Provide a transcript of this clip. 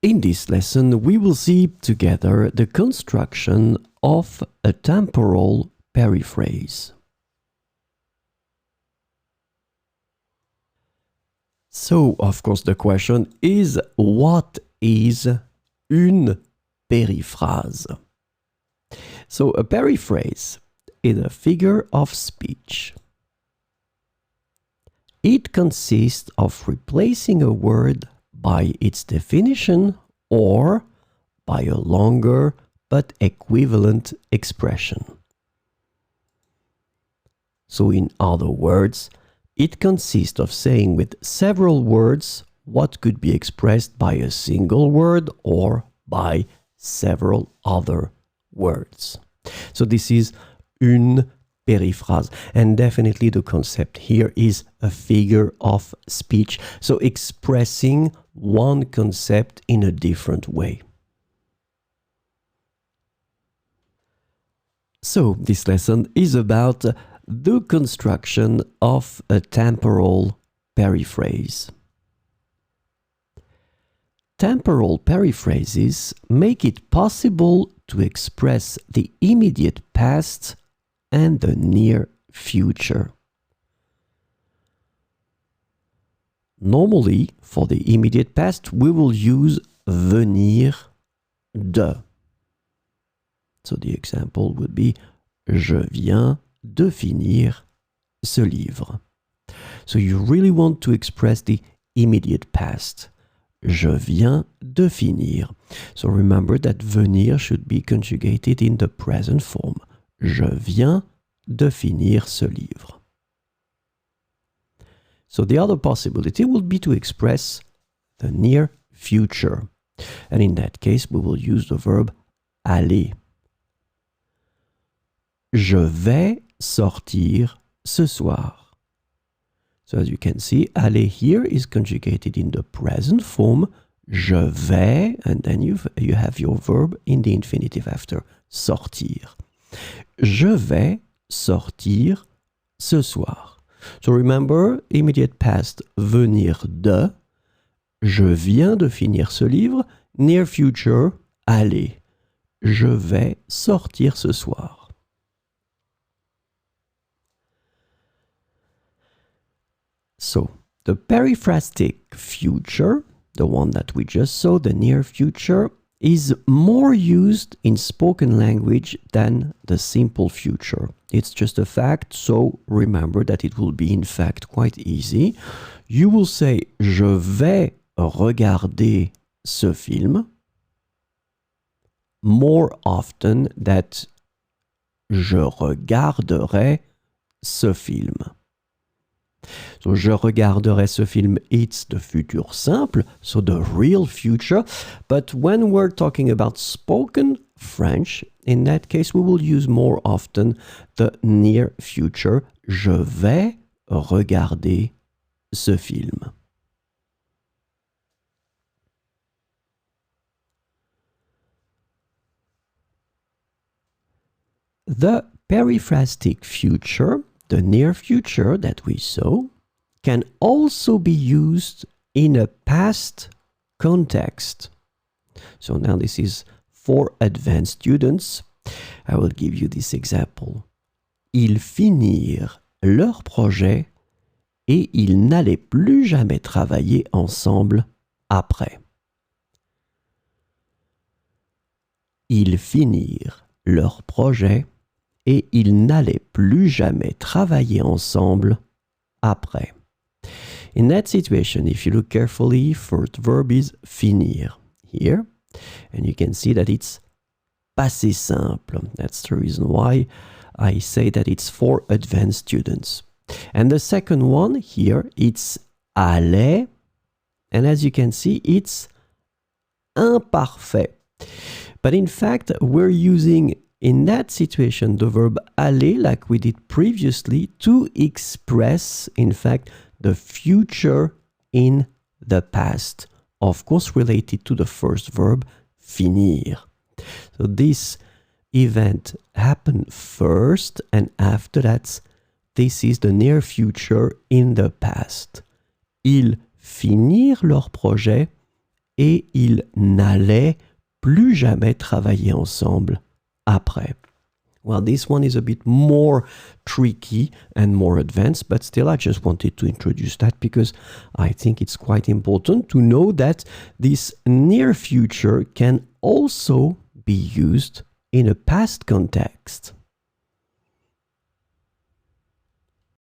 In this lesson, we will see together the construction of a temporal periphrase. So, of course, the question is, what is une periphrase? So, a periphrase is a figure of speech. It consists of replacing a word by its definition or by a longer but equivalent expression. So, in other words, it consists of saying with several words what could be expressed by a single word or by several other words. So this is une periphrase, and definitely the concept here is a figure of speech, so expressing one concept in a different way. So this lesson is about the construction of a temporal periphrase. Temporal periphrases make it possible to express the immediate past and the near future. Normally, for the immediate past, we will use venir de. So the example would be je viens de finir ce livre. So you really want to express the immediate past. Je viens de finir. So remember that venir should be conjugated in the present form. Je viens de finir ce livre. So the other possibility would be to express the near future. And in that case, we will use the verb aller. Je vais sortir ce soir. So as you can see, aller here is conjugated in the present form, je vais, and then you have your verb in the infinitive after, sortir. Je vais sortir ce soir. So remember, immediate past, venir de, je viens de finir ce livre, near future, aller. Je vais sortir ce soir. So, the periphrastic future, the one that we just saw, the near future, is more used in spoken language than the simple future. It's just a fact, so remember that it will be in fact quite easy. You will say, je vais regarder ce film, more often than je regarderai ce film. So, je regarderai ce film, it's the future simple, so the real future. But when we're talking about spoken French, in that case, we will use more often the near future. Je vais regarder ce film. The periphrastic future, the near future that we saw, can also be used in a past context. So now this is for advanced students. I will give you this example. Ils finirent leur projet et ils n'allaient plus jamais travailler ensemble après. Ils finirent leur projet et ils n'allaient plus jamais travailler ensemble après. In that situation, if you look carefully, first verb is finir here, and you can see that it's passé simple. That's the reason why I say that it's for advanced students. And the second one here, it's aller, and as you can see, it's imparfait. But in fact, we're using in that situation the verb aller, like we did previously, to express, in fact, the future in the past. Of course, related to the first verb, finir. So this event happened first, and after that, this is the near future in the past. Ils finirent leur projet et ils n'allaient plus jamais travailler ensemble après. Well, this one is a bit more tricky and more advanced, but still I just wanted to introduce that because I think it's quite important to know that this near future can also be used in a past context.